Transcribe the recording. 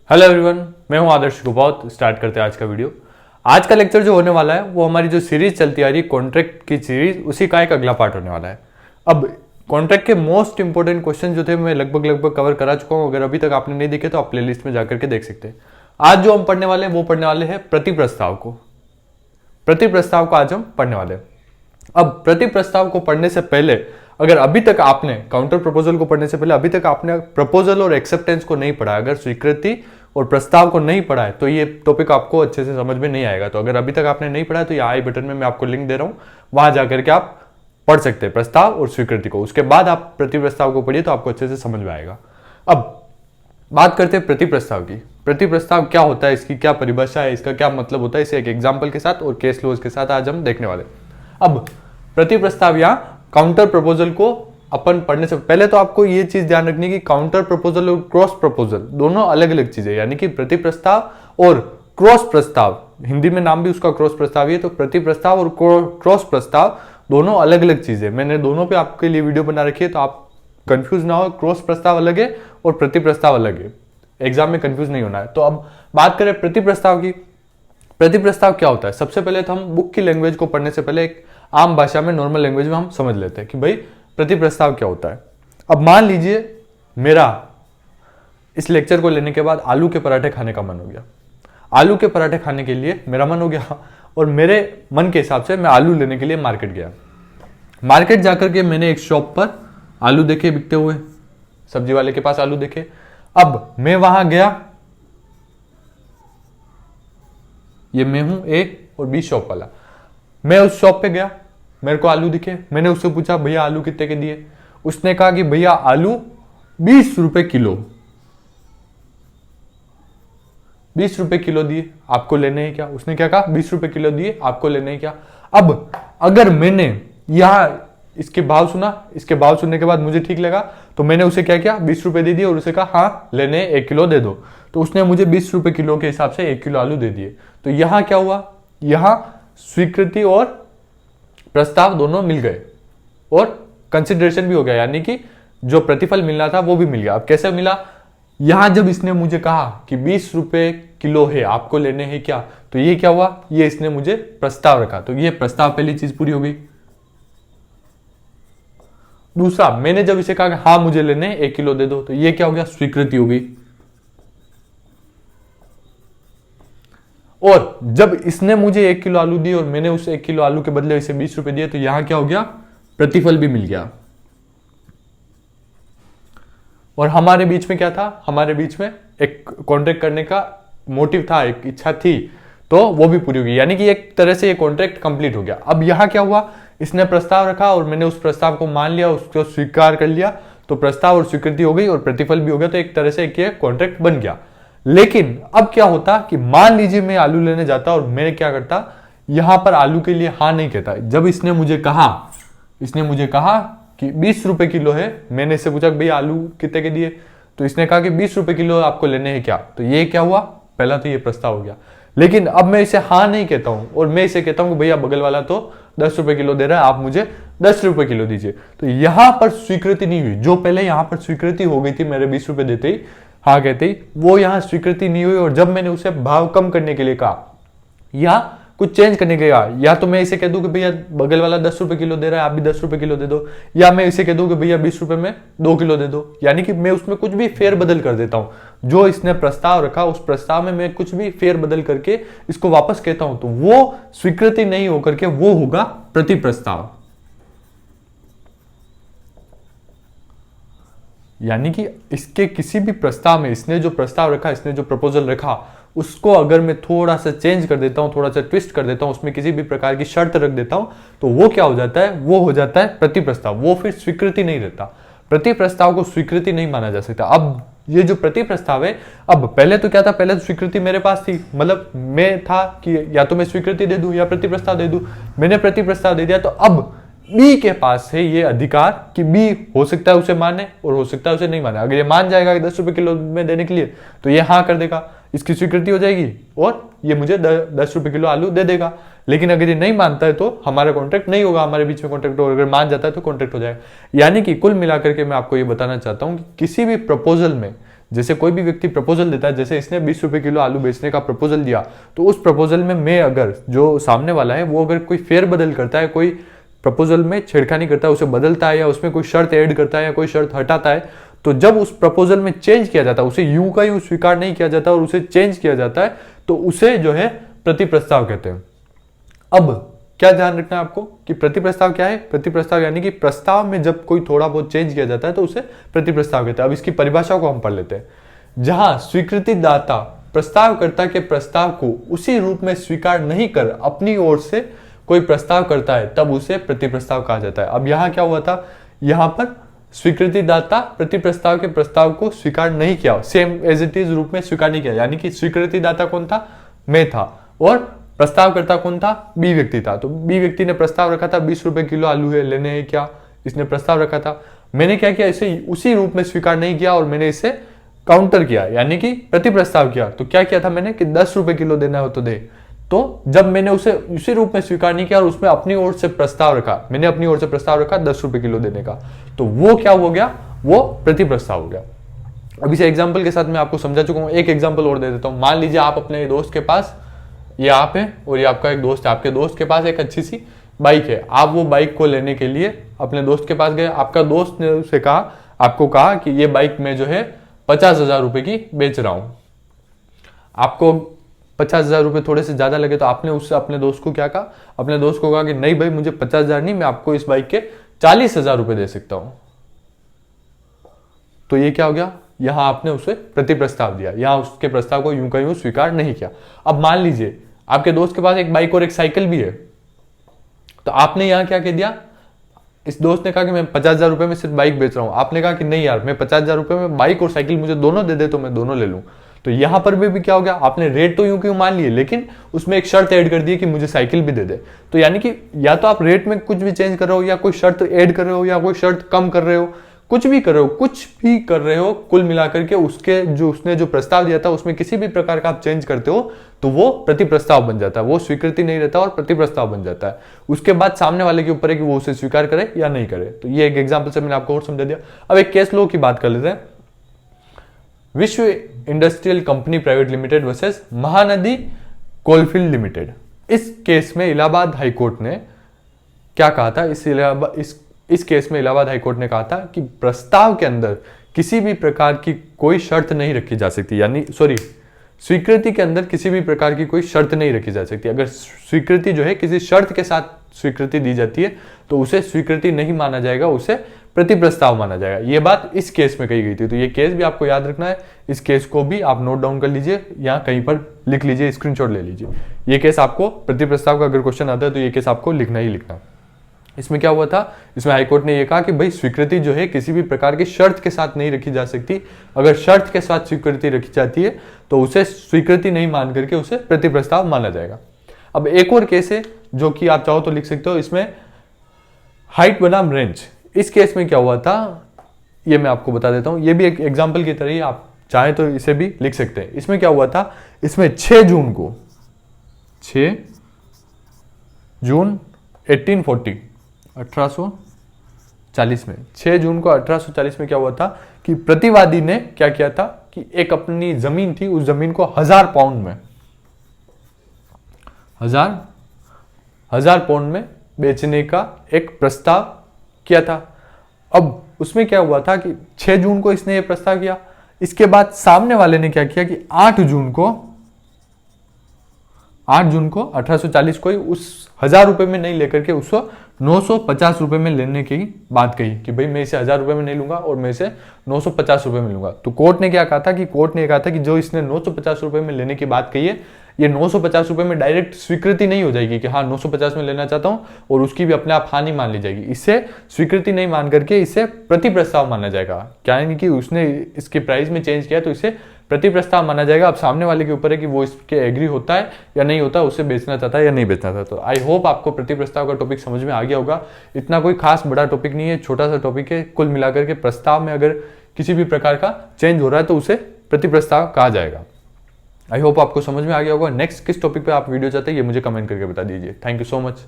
Hello everyone, मैं हूं आदर्श गुबाउत। Start करते हैं आज का वीडियो। आज का लेक्चर जो होने वाला है वो हमारी जो सीरीज चलती आ रही है कॉन्ट्रैक्ट की सीरीज, उसी का एक अगला पार्ट होने वाला है। अब कॉन्ट्रैक्ट के मोस्ट इंपोर्टेंट क्वेश्चन जो थे मैं लगभग कवर करा चुका हूं। अगर अभी तक आपने नहीं देखे तो आप प्लेलिस्ट में जाकर के देख सकते हैं। आज जो हम पढ़ने वाले हैं वो पढ़ने वाले हैं प्रति प्रस्ताव को आज हम पढ़ने वाले हैं। अब प्रति प्रस्ताव को पढ़ने से पहले अगर अभी तक आपने काउंटर प्रपोजल को पढ़ने से पहले अभी तक आपने प्रपोजल और एक्सेप्टेंस को नहीं पढ़ा, अगर स्वीकृति और प्रस्ताव को नहीं पढ़ा है तो ये टॉपिक आपको अच्छे से समझ में नहीं आएगा। तो अगर अभी तक आपने नहीं पढ़ा है तो यहाँ आई बटन में मैं आपको लिंक दे रहा हूँ, वहां जाकर के आप पढ़ सकते हैं प्रस्ताव और स्वीकृति को। उसके बाद आप प्रति प्रस्ताव को पढ़िए तो आपको अच्छे से समझ में आएगा। अब बात करते हैं प्रति प्रस्ताव की। प्रति प्रस्ताव क्या होता है, इसकी क्या परिभाषा है, इसका क्या मतलब होता है, इसे एक एग्जाम्पल के साथ और केस लॉज के साथ आज हम देखने वाले। अब प्रति प्रस्ताव या काउंटर प्रपोजल को अपन पढ़ने से पहले तो आपको ये चीज ध्यान रखनी कि काउंटर प्रपोजल और क्रॉस प्रपोजल दोनों अलग अलग चीजें, यानी कि प्रति प्रस्ताव और क्रॉस प्रस्ताव, हिंदी में नाम भी उसका क्रॉस प्रस्ताव ही है। तो प्रति प्रस्ताव और क्रॉस प्रस्ताव दोनों अलग अलग चीजें, मैंने दोनों पे आपके लिए वीडियो बना रखी है तो आप कंफ्यूज ना हो। क्रॉस प्रस्ताव अलग है और प्रति प्रस्ताव अलग है, एग्जाम में कंफ्यूज नहीं होना है। तो अब बात करें प्रति प्रस्ताव की। प्रति प्रस्ताव क्या होता है, सबसे पहले तो हम बुक की लैंग्वेज को पढ़ने से पहले एक आम भाषा में, नॉर्मल लैंग्वेज में हम समझ लेते हैं कि भाई प्रति प्रस्ताव क्या होता है। अब मान लीजिए मेरा इस लेक्चर को लेने के बाद आलू के पराठे खाने का मन हो गया। आलू के पराठे खाने के लिए मेरा मन हो गया और मेरे मन के हिसाब से मैं आलू लेने के लिए मार्केट गया। मार्केट जाकर के मैंने एक शॉप पर आलू देखे बिकते हुए, सब्जी वाले के पास आलू देखे। अब मैं वहां गया, ये मैं हूं ए और बी शॉप वाला। मैं उस शॉप पे गया, मेरे को आलू दिखे, मैंने उससे पूछा भैया आलू कितने के दिए। उसने कहा कि भैया आलू 20 रुपए किलो, 20 रुपए किलो दिए, आपको लेने हैं क्या। उसने क्या कहा, 20 रुपए किलो दिए, आपको लेने हैं क्या। अब अगर मैंने यहां इसके भाव सुना, इसके भाव सुनने के बाद मुझे ठीक लगा तो मैंने उसे क्या किया, 20 रुपए दे दिए और उसे कहा हाँ लेने 1 किलो दे दो। तो उसने मुझे 20 रुपए किलो के हिसाब से 1 किलो आलू दे दिए। तो यहां क्या हुआ, यहां स्वीकृति और प्रस्ताव दोनों मिल गए और कंसिडरेशन भी हो गया, यानी कि जो प्रतिफल मिलना था वो भी मिल गया। अब कैसे मिला, यहां जब इसने मुझे कहा कि 20 रुपए किलो है, आपको लेने हैं क्या, तो ये क्या हुआ, ये इसने मुझे प्रस्ताव रखा, तो ये प्रस्ताव पहली चीज पूरी हो गई। दूसरा, मैंने जब इसे कहा कि हाँ मुझे लेने 1 किलो दे दो, तो ये क्या हो गया, स्वीकृति हो गई। और जब इसने मुझे 1 किलो आलू दिए और मैंने उस 1 किलो आलू के बदले इसे 20 रुपए दिए, तो यहां क्या हो गया, प्रतिफल भी मिल गया। और हमारे बीच में क्या था, हमारे बीच में एक कॉन्ट्रैक्ट करने का मोटिव था, एक इच्छा थी, तो वो भी पूरी हो गई, यानी कि एक तरह से ये कॉन्ट्रैक्ट कंप्लीट हो गया। अब यहां क्या हुआ, इसने प्रस्ताव रखा और मैंने उस प्रस्ताव को मान लिया, उसको स्वीकार कर लिया, तो प्रस्ताव और स्वीकृति हो गई और प्रतिफल भी हो गया, तो एक तरह से एक कॉन्ट्रैक्ट बन गया। लेकिन अब क्या होता कि मान लीजिए मैं आलू लेने जाता और मैं क्या करता, यहां पर आलू के लिए हाँ नहीं कहता। जब इसने मुझे कहा कि 20 रुपए किलो है, मैंने इससे पूछा भैया आलू कितने के दिए, तो इसने कहा कि 20 रुपए किलो आपको लेने हैं क्या, तो ये क्या हुआ, पहला तो ये प्रस्ताव हो गया। लेकिन अब मैं इसे हाँ नहीं कहता हूं और मैं इसे कहता हूं कि भैया बगल वाला तो 10 रुपए किलो दे रहा है, आप मुझे 10 रुपए किलो दीजिए, तो यहां पर स्वीकृति नहीं हुई। जो पहले यहां पर स्वीकृति हो गई थी मेरे 20 रुपए देते ही, हाँ कहते ही, वो यहां स्वीकृति नहीं हुई। और जब मैंने उसे भाव कम करने के लिए कहा या कुछ चेंज करने के लिए कहा, या तो मैं इसे कह दूं कि भैया बगल वाला 10 रुपए किलो दे रहा है, आप भी 10 रुपए किलो दे दो, या मैं इसे कह दूं कि भैया 20 रुपए में 2 किलो दे दो, यानी कि मैं उसमें कुछ भी फेर बदल कर देता हूं। जो इसने प्रस्ताव रखा उस प्रस्ताव में मैं कुछ भी फेर बदल करके इसको वापस कहता हूं, तो वो स्वीकृति नहीं होकर के वो होगा प्रति प्रस्ताव। यानी कि इसके किसी भी प्रस्ताव में इसने जो प्रस्ताव रखा, इसने जो प्रपोजल रखा, उसको अगर मैं थोड़ा सा चेंज कर देता हूं, थोड़ा सा ट्विस्ट कर देता हूं, उसमें किसी भी प्रकार की शर्त रख देता हूं, तो वो क्या हो जाता है, वो हो जाता है प्रति प्रस्ताव। वो फिर स्वीकृति नहीं रहता, प्रति प्रस्ताव को स्वीकृति नहीं माना जा सकता। अब ये जो प्रति प्रस्ताव है, अब पहले तो क्या था, पहले तो स्वीकृति मेरे पास थी, मतलब मैं था कि या तो मैं स्वीकृति दे दूं या प्रति प्रस्ताव दे दूं। मैंने प्रति प्रस्ताव दे दिया, तो अब बी के पास है ये अधिकार कि बी हो सकता है उसे माने और हो सकता है उसे नहीं माने। अगर ये मान जाएगा कि 10 रुपए किलो में देने के लिए, तो ये हाँ कर देगा, इसकी स्वीकृति हो जाएगी और ये मुझे 10 रुपए किलो आलू दे देगा। लेकिन अगर ये नहीं मानता है तो हमारा कॉन्ट्रैक्ट नहीं होगा, हमारे बीच में कॉन्ट्रैक्ट होगा। अगर मान जाता है तो कॉन्ट्रैक्ट हो जाएगा। यानी कि कुल मिलाकर के मैं आपको ये बताना चाहता हूं कि किसी भी प्रपोजल में जैसे कोई भी व्यक्ति प्रपोजल देता है, जैसे इसने 20 रुपए किलो आलू बेचने का प्रपोजल दिया, तो उस प्रपोजल में मैं अगर जो सामने वाला है वो अगर कोई फेर बदल करता है, कोई प्रपोजल में छेड़खानी करता है, उसे बदलता है या उसमें कोई शर्त ऐड करता है या कोई शर्त हटाता है, तो जब उस प्रपोजल में चेंज किया जाता है, उसे यूं का यूं स्वीकार नहीं किया जाता और उसे चेंज किया जाता है, तो उसे जो है प्रति प्रस्ताव कहते हैं। अब क्या ध्यान रखना है आपको कि प्रति प्रस्ताव क्या है? प्रति प्रस्ताव यानी कि प्रस्ताव में जब कोई थोड़ा बहुत चेंज किया जाता है तो उसे प्रति प्रस्ताव कहते हैं। अब इसकी परिभाषा को हम पढ़ लेते हैं। जहां स्वीकृति दाता प्रस्तावकर्ता के प्रस्ताव को उसी रूप में स्वीकार नहीं कर अपनी ओर से कोई प्रस्ताव करता है, तब उसे प्रति प्रस्ताव कहा जाता है। अब यहाँ क्या हुआ था? यहाँ पर स्वीकृति दाता प्रति प्रस्ताव के प्रस्ताव को स्वीकार नहीं किया, सेम एज इट इज रूप में स्वीकार नहीं किया, यानी कि स्वीकृति दाता कौन था? मैं था, और प्रस्तावकर्ता कौन था? बी व्यक्ति था। तो बी व्यक्ति ने प्रस्ताव रखा था 20 रुपए किलो आलू है, लेने हैं क्या? इसने प्रस्ताव रखा था। मैंने क्या किया? इसे उसी रूप में स्वीकार नहीं किया और मैंने इसे काउंटर किया, यानी कि प्रति प्रस्ताव किया। तो क्या किया था मैंने कि 10 रुपए किलो देना हो तो दे। तो जब मैंने उसे उसी रूप में स्वीकार नहीं किया और उसमें अपनी ओर से प्रस्ताव रखा, मैंने अपनी ओर से प्रस्ताव रखा 10 रुपए किलो देने का, तो वो क्या हो गया? वो प्रति प्रस्ताव हो गया। अब इसे एग्जाम्पल के साथ मैं आपको समझा चुका हूं। एक एग्जाम्पल और दे देता हूं। मान लीजिए आप अपने दोस्त के पास, ये आप है और ये आपका एक दोस्त है, आपके दोस्त के पास एक अच्छी सी बाइक है। आप वो बाइक को लेने के लिए अपने दोस्त के पास गए। आपका दोस्त ने उसे कहा, आपको कहा कि ये बाइक मैं जो है 50,000 रुपए की बेच रहा हूं। आपको 50,000 रुपए थोड़े से ज्यादा लगे, तो आपने उससे अपने दोस्त को क्या कहा? अपने दोस्त को कहा कि नहीं भाई, मुझे 50,000 नहीं, मैं आपको इस बाइक के 40,000 रुपए दे सकता हूं। तो ये क्या हो गया? यहां आपने उसे प्रति प्रस्ताव दिया, यहां उसके प्रस्ताव को यूं का यूं स्वीकार नहीं किया। अब मान लीजिए आपके दोस्त के पास एक बाइक और एक साइकिल भी है, तो आपने यहां क्या कह दिया? इस दोस्त ने कहा कि मैं 50,000 रुपए में सिर्फ बाइक बेच रहा हूं। आपने कहा कि नहीं यार, मैं 50,000 रुपए में बाइक और साइकिल मुझे दोनों दे दे तो मैं दोनों ले लूं। तो यहां पर भी क्या हो गया? आपने रेट तो यूं क्यों मान लिए, लेकिन उसमें एक शर्त ऐड कर दी कि मुझे साइकिल भी दे दे। तो यानी कि या तो आप रेट में कुछ भी चेंज कर रहे हो, या कोई शर्त ऐड कर रहे हो, या कोई शर्त कम कर रहे हो, कुछ भी कर रहे हो, कुछ भी कर रहे हो, कुल मिलाकर के उसके जो उसने जो प्रस्ताव दिया था उसमें किसी भी प्रकार का आप चेंज करते हो तो वो प्रति प्रस्ताव बन जाता है। वो स्वीकृति नहीं रहता और प्रति प्रस्ताव बन जाता है। उसके बाद सामने वाले के ऊपर है कि वो उसे स्वीकार करे या नहीं करे। तो ये एक एग्जाम्पल से मैंने आपको और समझा दिया। अब एक केस लॉ की बात कर लेते हैं। विश्व industrial company private limited versus Mahanadi coalfield limited. इस केस में इलाहाबाद हाईकोर्ट ने क्या कहा था? इस केस में इलाहाबाद हाईकोर्ट ने कहा था कि प्रस्ताव के अंदर किसी भी प्रकार की कोई शर्त नहीं रखी जा सकती, यानी स्वीकृति के अंदर किसी भी प्रकार की कोई शर्त नहीं रखी जा सकती। अगर स्वीकृति जो है किसी शर्त के साथ स्वीकृति दी जाती है तो उसे स्वीकृति नहीं माना जाएगा, उसे प्रति प्रस्ताव माना जाएगा। ये बात इस केस में कही गई थी। तो ये केस भी आपको याद रखना है। इस केस को भी आप नोट डाउन कर लीजिए, यहाँ कहीं पर लिख लीजिए, स्क्रीनशॉट ले लीजिए। ये केस आपको प्रति प्रस्ताव का अगर क्वेश्चन आता है तो ये केस आपको लिखना ही लिखना। इसमें क्या हुआ था? इसमें हाईकोर्ट ने यह कहा कि भाई स्वीकृति जो है किसी भी प्रकार की शर्त के साथ नहीं रखी जा सकती। अगर शर्त के साथ स्वीकृति रखी जाती है तो उसे स्वीकृति नहीं मान करके उसे प्रति प्रस्ताव माना जाएगा। अब एक और केस है जो कि आप चाहो तो लिख सकते हो, इसमें हाइट बनाम रेंज। इस केस में क्या हुआ था ये मैं आपको बता देता हूं। ये भी एक एग्जाम्पल की तरह ही आप चाहे तो इसे भी लिख सकते हैं। इसमें क्या हुआ था? इसमें 6 जून 1840 में 6 जून को 1840 में क्या हुआ था कि प्रतिवादी ने क्या किया था कि एक अपनी जमीन थी, उस जमीन को 1000 पाउंड में बेचने का एक प्रस्ताव किया था। अब उसमें क्या हुआ था कि 6 जून को इसने ये प्रस्ताव किया। इसके बाद सामने वाले ने क्या किया कि 8 जून को 1840 को ही उस 1000 रुपए में नहीं लेकर के उसको 950 रुपए में लेने की बात कही कि भाई मैं इसे 1000 रुपए में नहीं लूंगा और मैं इसे 950 रुपए में लूंगा। तो कोर्ट ने क्या कहा था कि जो इसने 950 रुपए में लेने की बात कही है, ये 950 रुपए में डायरेक्ट स्वीकृति नहीं हो जाएगी कि हाँ 950 में लेना चाहता हूं और उसकी भी अपने आप हानि मान ली जाएगी। इसे स्वीकृति नहीं मान करके इसे प्रति प्रस्ताव माना जाएगा। क्या है कि उसने इसके प्राइस में चेंज किया तो इसे प्रति प्रस्ताव माना जाएगा। अब सामने वाले के ऊपर है कि वो इसके एग्री होता है या नहीं होता, उसे बेचना चाहता है या नहीं बेचना चाहता। तो आई होप आपको प्रति प्रस्ताव का टॉपिक समझ में आ गया होगा। इतना कोई खास बड़ा टॉपिक नहीं है, छोटा सा टॉपिक है। कुल मिलाकर के प्रस्ताव में अगर किसी भी प्रकार का चेंज हो रहा है तो उसे प्रति प्रस्ताव कहा जाएगा। आई होप आपको समझ में आ गया होगा। नेक्स्ट किस टॉपिक पे आप वीडियो चाहते हैं ये मुझे कमेंट करके बता दीजिए। Thank you so much.